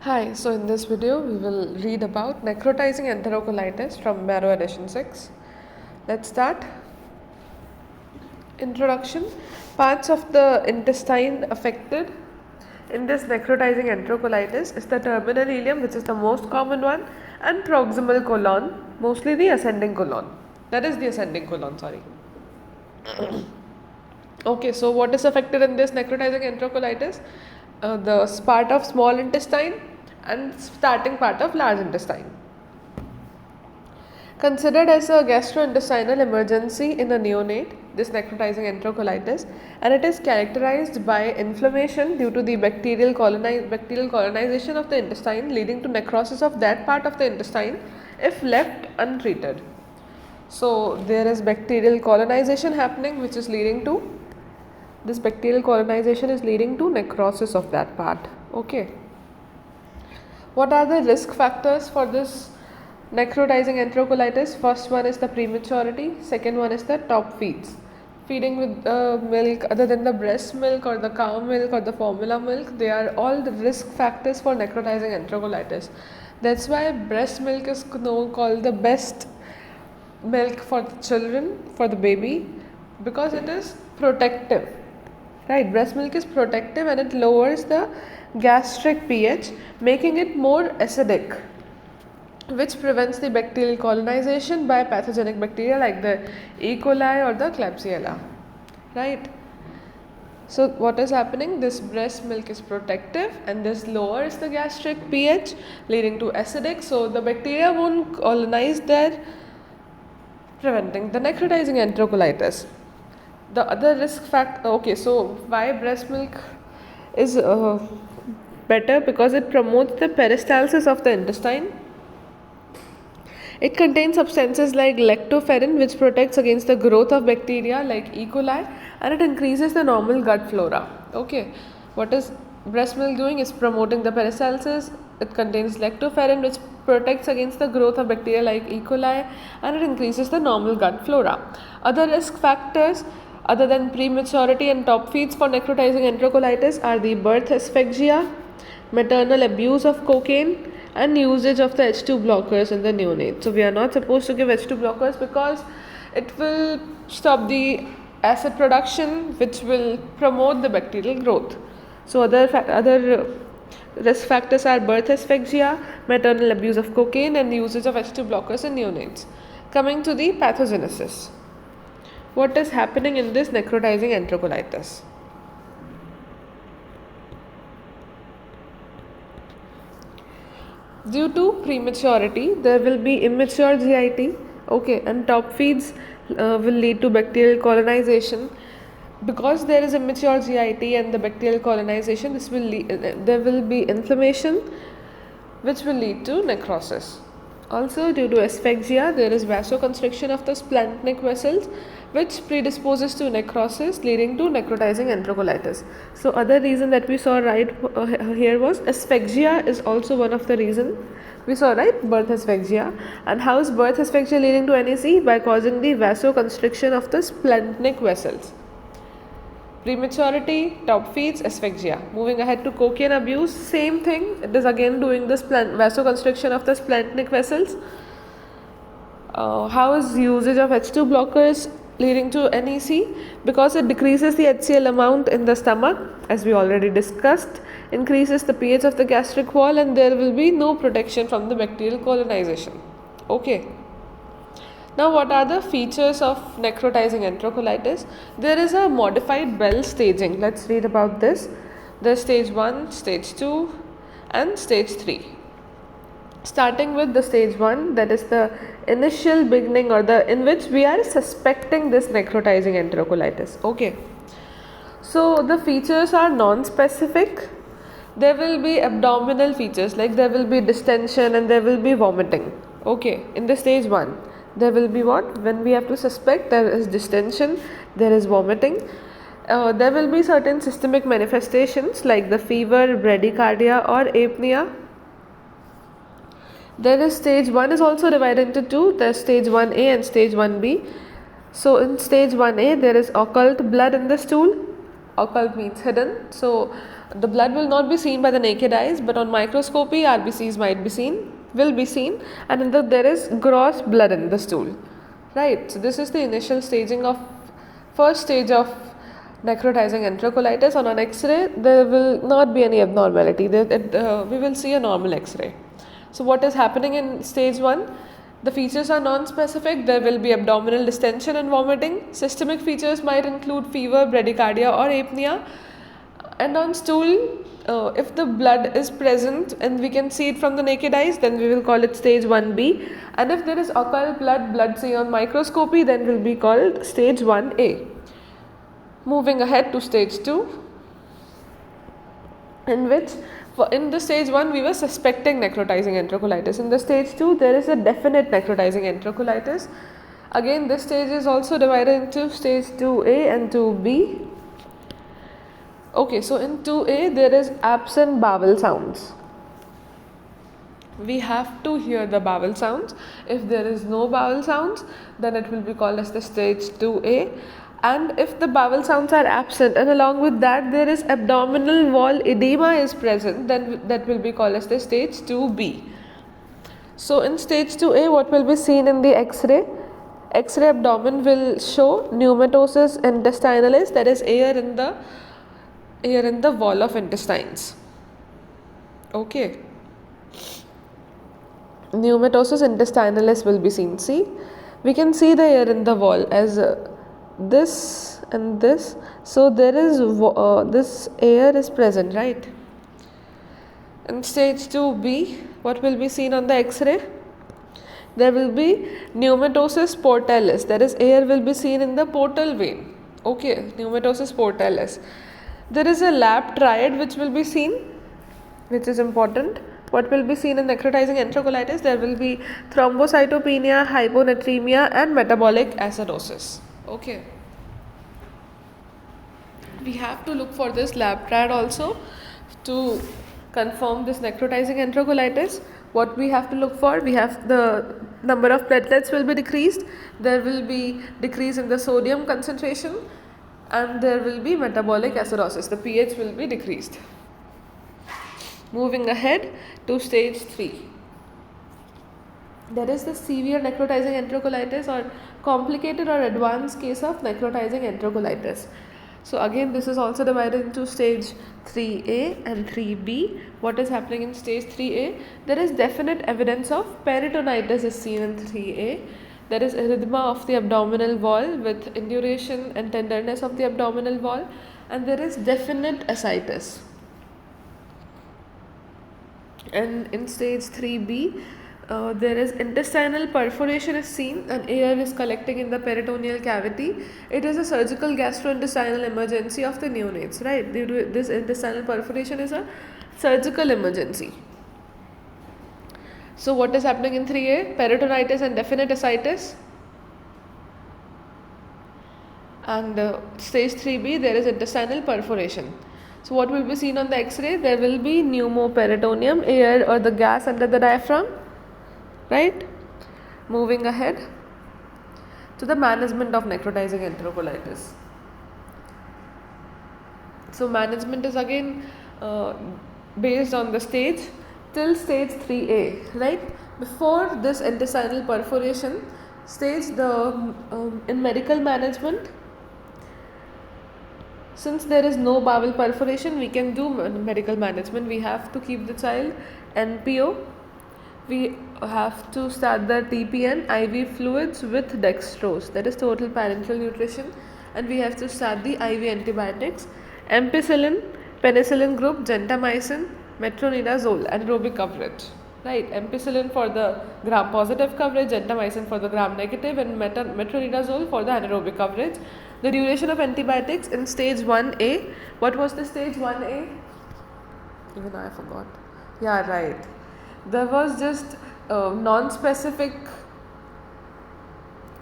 Hi, so in this video we will read about necrotizing enterocolitis from Barrow edition 6. Let's start. Introduction. Parts of the intestine affected in this necrotizing enterocolitis is the terminal ileum, which is the most common one, and proximal colon, mostly the ascending colon. That is the ascending colon, sorry. Okay, so what is affected in this necrotizing enterocolitis? The part of small intestine and starting part of large intestine. Considered as a gastrointestinal emergency in a neonate, this necrotizing enterocolitis, and it is characterized by inflammation due to the bacterial colonization of the intestine, leading to necrosis of that part of the intestine if left untreated. So there is bacterial colonization happening, which is leading to this bacterial colonization is leading to necrosis of that part. Okay. What are the risk factors for this necrotizing enterocolitis? First one is the prematurity. Second one is the top feeds. Feeding with milk other than the breast milk or the cow milk or the formula milk, they are all the risk factors for necrotizing enterocolitis. That's why breast milk is called the best milk for the children, for the baby, because it is protective. Right, breast milk is protective and it lowers the gastric pH, making it more acidic, which prevents the bacterial colonization by pathogenic bacteria like the E. coli or the Klebsiella. Right. So what is happening? This breast milk is protective and this lowers the gastric pH, leading to acidic. So the bacteria won't colonize there, preventing the necrotizing enterocolitis. The other risk factor, okay, so why breast milk is better? Because it promotes the peristalsis of the intestine. It contains substances like lactoferrin, which protects against the growth of bacteria like E. coli, and it increases the normal gut flora. Okay, what is breast milk doing? Is promoting the peristalsis. It contains lactoferrin, which protects against the growth of bacteria like E. coli, and it increases the normal gut flora. Other risk factors other than prematurity and top feeds for necrotizing enterocolitis are the birth asphyxia, maternal abuse of cocaine, and usage of the H2 blockers in the neonate. So we are not supposed to give H2 blockers because it will stop the acid production, which will promote the bacterial growth. So other risk factors are birth asphyxia, maternal abuse of cocaine, and usage of H2 blockers in neonates. Coming to the pathogenesis. What is happening in this necrotizing enterocolitis? Due to prematurity, there will be immature GIT, okay, and top feeds will lead to bacterial colonization. Because there is immature GIT and the bacterial colonization, there will be inflammation, which will lead to necrosis. Also, due to asphyxia, there is vasoconstriction of the splanchnic vessels, which predisposes to necrosis, leading to necrotizing enterocolitis. So, other reason that we saw right here was asphyxia is also one of the reason we saw, right? Birth asphyxia. And how is birth asphyxia leading to NAC? By causing the vasoconstriction of the splanchnic vessels. Prematurity, top feeds, asphyxia. Moving ahead to cocaine abuse, same thing. It is again doing this vasoconstriction of the splanchnic vessels. How is usage of H2 blockers leading to NEC? Because it decreases the HCl amount in the stomach, as we already discussed, increases the pH of the gastric wall, and there will be no protection from the bacterial colonization. Okay. Now, what are the features of necrotizing enterocolitis? There is a modified Bell staging. Let's read about this. There's stage 1, stage 2, and stage 3. Starting with the stage 1, that is the initial beginning or in which we are suspecting this necrotizing enterocolitis. Okay. So, the features are non-specific. There will be abdominal features, like there will be distension and there will be vomiting. Okay, in the stage 1. There will be what? When we have to suspect, there is distension, there is vomiting. There will be certain systemic manifestations like the fever, bradycardia or apnea. There is stage 1 is also divided into two. There is stage 1A and stage 1B. So in stage 1A, there is occult blood in the stool. Occult means hidden. So The blood will not be seen by the naked eyes, but on microscopy, RBCs will be seen, and there is gross blood in the stool, right? So this is the initial first stage of necrotizing enterocolitis. On an X-ray, there will not be any abnormality. We will see a normal X-ray. So what is happening in stage 1? The features are non-specific. There will be abdominal distension and vomiting. Systemic features might include fever, bradycardia or apnea. And on stool, if the blood is present and we can see it from the naked eyes, then we will call it stage 1B. And if there is occult blood seen on microscopy, then will be called stage 1A. Moving ahead to stage 2, in which in the stage 1 we were suspecting necrotizing enterocolitis. In the stage 2 there is a definite necrotizing enterocolitis. Again, this stage is also divided into stage 2A and 2B. Okay, so in 2A there is absent bowel sounds. We have to hear the bowel sounds. If there is no bowel sounds, then it will be called as the stage 2A. And if the bowel sounds are absent and along with that there is abdominal wall edema is present, then that will be called as the stage 2B. So in stage 2A, what will be seen in the X-ray? X-ray abdomen will show pneumatosis intestinalis, that is air in the wall of intestines. Okay. Pneumatosis intestinalis will be seen. See, we can see the air in the wall as this and this. So there is this air is present, right? In stage 2B, what will be seen on the X-ray? There will be pneumatosis portalis, that is air will be seen in the portal vein. Okay, pneumatosis portalis. There is a lab triad which will be seen, which is important. What will be seen in necrotizing enterocolitis? There will be thrombocytopenia, hyponatremia and metabolic acidosis. Okay. We have to look for this lab triad also to confirm this necrotizing enterocolitis. What we have to look for? We have the number of platelets will be decreased. There will be decrease in the sodium concentration and there will be metabolic acidosis. The pH will be decreased. Moving ahead to stage 3. There is the severe necrotizing enterocolitis or complicated or advanced case of necrotizing enterocolitis. So again, this is also divided into stage 3A and 3B. What is happening in stage 3A? There is definite evidence of peritonitis is seen in 3A. There is erythema of the abdominal wall with induration and tenderness of the abdominal wall, and there is definite ascites. And in stage 3B, there is intestinal perforation is seen and air is collecting in the peritoneal cavity. It is a surgical gastrointestinal emergency of the neonates, right? Due to this intestinal perforation is a surgical emergency. So what is happening in 3A? Peritonitis and definite ascites. And stage 3B, there is intestinal perforation. So what will be seen on the X-ray? There will be pneumoperitoneum, air or the gas under the diaphragm, right? Moving ahead to the management of necrotizing enterocolitis. So management is again based on the stage till stage 3A, right? Before this intestinal perforation stage, in medical management, since there is no bowel perforation, we can do medical management. We have to keep the child NPO. We have to start the TPN, IV fluids with dextrose, that is total parenteral nutrition, and we have to start the IV antibiotics, ampicillin, penicillin group, gentamicin, metronidazole, anaerobic coverage. Right, ampicillin for the gram positive coverage, gentamicin for the gram negative, and metronidazole for the anaerobic coverage. The duration of antibiotics in stage 1A. What was the stage 1A? Even I forgot. Yeah, right. There was just non-specific.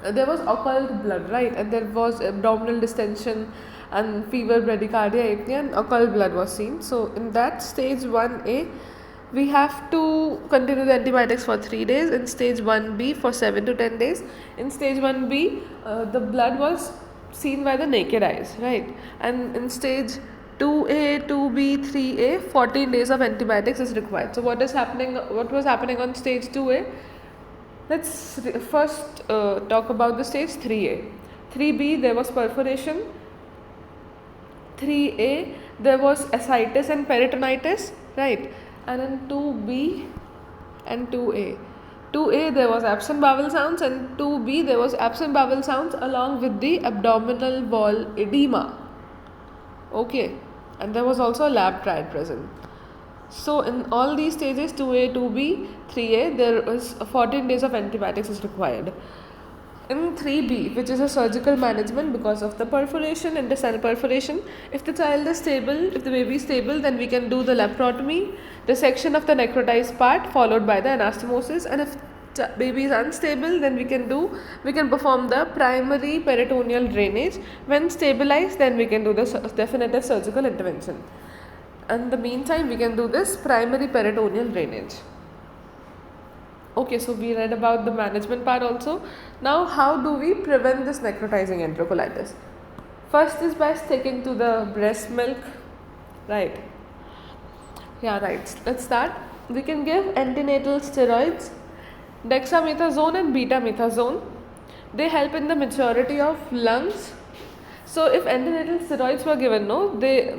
There was occult blood, right? And there was abdominal distension and fever, bradycardia, apnea, and occult blood was seen. So in that stage 1A, we have to continue the antibiotics for 3 days. In stage 1B for 7 to 10 days. In stage 1B, the blood was seen by the naked eyes, right? And in stage 2A, 2B, 3A, 14 days of antibiotics is required. So what is happening? What was happening on stage 2A? Let's first talk about the stage 3A. 3B, there was perforation. 3A, there was ascites and peritonitis, right? And in 2B and 2A. 2A, there was absent bowel sounds, and 2B, there was absent bowel sounds along with the abdominal wall edema. Okay, and there was also a lab triad present. So in all these stages, 2A, 2B, 3A, there was 14 days of antibiotics is required. In 3B, which is a surgical management because of the perforation, intestinal perforation, if the child is stable, if the baby is stable, then we can do the laparotomy, resection of the necrotized part followed by the anastomosis, and if baby is unstable, then we can perform the primary peritoneal drainage. When stabilized, then we can do the definitive surgical intervention. And in the meantime, we can do this primary peritoneal drainage. Okay, so we read about the management part also. Now, how do we prevent this necrotizing enterocolitis? First is by sticking to the breast milk, right? Yeah, right. Let's start. We can give antenatal steroids, dexamethasone and betamethasone. They help in the maturity of lungs. So if antenatal steroids were given,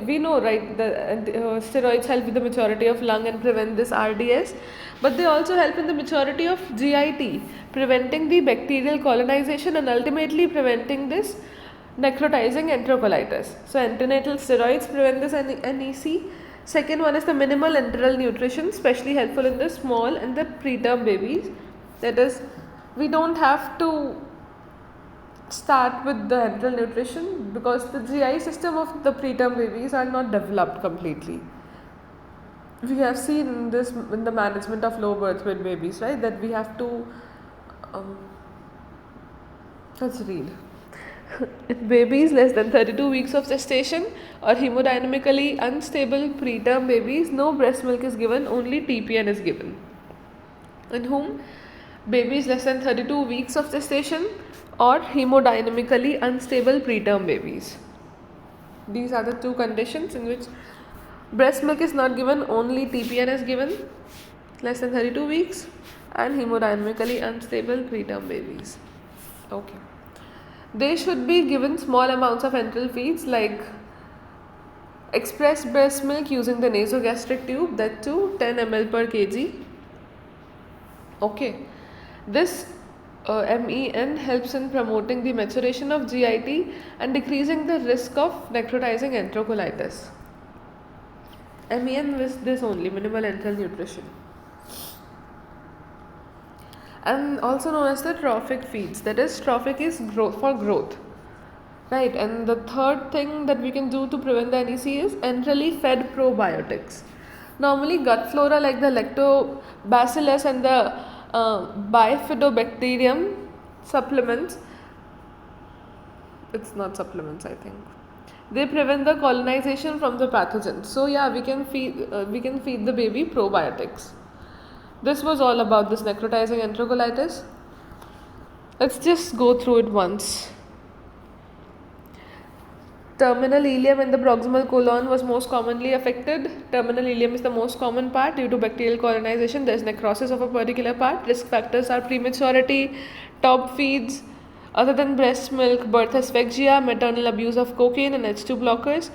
we know, right, the steroids help with the maturity of lung and prevent this RDS, but they also help in the maturity of GIT, preventing the bacterial colonization and ultimately preventing this necrotizing enterocolitis. So antenatal steroids prevent this NEC. Second one is the minimal enteral nutrition, especially helpful in the small and the preterm babies. That is, we don't have to start with the enteral nutrition because the GI system of the preterm babies are not developed completely. We have seen this in the management of low birth weight babies, right? That we have to let's read. In babies less than 32 weeks of gestation or hemodynamically unstable preterm babies, no breast milk is given, only TPN is given. In whom babies less than 32 weeks of gestation or hemodynamically unstable preterm babies. These are the two conditions in which breast milk is not given, only TPN is given, less than 32 weeks and hemodynamically unstable preterm babies. Okay. They should be given small amounts of enteral feeds like express breast milk using the nasogastric tube, that too 10 ml per kg. Okay. This MEN helps in promoting the maturation of GIT and decreasing the risk of necrotizing enterocolitis. MEN is this only, minimal enteral nutrition. And also known as the trophic feeds, that is, trophic is growth for growth, right? And the third thing that we can do to prevent the NEC is enterally fed probiotics. Normally gut flora like the lactobacillus and the bifidobacterium supplements, it's not supplements, I think, they prevent the colonization from the pathogens. So yeah, we can feed the baby probiotics. This was all about this necrotizing enterocolitis. Let's just go through it once. Terminal ileum in the proximal colon was most commonly affected. Terminal ileum is the most common part due to bacterial colonization. There is necrosis of a particular part. Risk factors are prematurity, top feeds, other than breast milk, birth asphyxia, maternal abuse of cocaine and H2 blockers.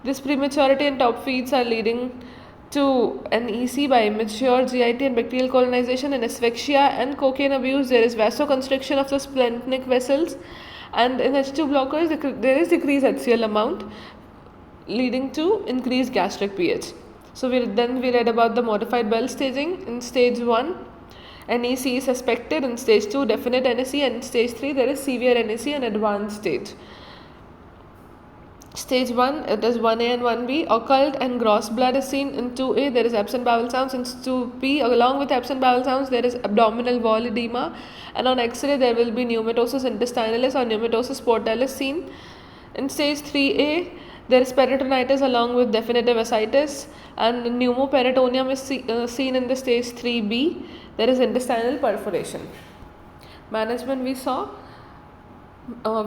This prematurity and top feeds are leading to NEC by immature GIT and bacterial colonization. And asphyxia and cocaine abuse, there is vasoconstriction of the splenic vessels, and in H2 blockers there is decreased HCl amount leading to increased gastric pH. So we read about the modified Bell staging. In stage 1 NEC is suspected, in stage 2 definite NEC, and in stage 3 there is severe NEC and advanced stage. Stage 1, it is 1A and 1B. Occult and gross blood is seen. In 2A, there is absent bowel sounds. In 2B, along with absent bowel sounds, there is abdominal wall edema. And on X-ray, there will be pneumatosis intestinalis or pneumatosis portalis seen. In stage 3A, there is peritonitis along with definitive ascites. And pneumoperitoneum is seen in the stage 3B. There is intestinal perforation. Management we saw.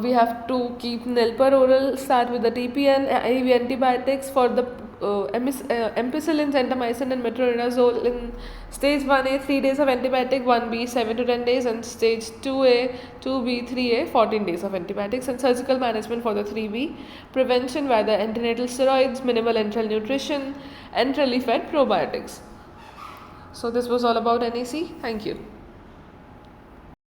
We have to keep Nilper oral, start with the TPN, IV antibiotics for the ampicillin, gentamicin and metronidazole in stage 1A 3 days of antibiotic, 1B 7 to 10 days, and stage 2A 2B 3A 14 days of antibiotics, and surgical management for the 3B. Prevention via the antenatal steroids, minimal enteral nutrition, enterally fed probiotics. So this was all about NEC. Thank you.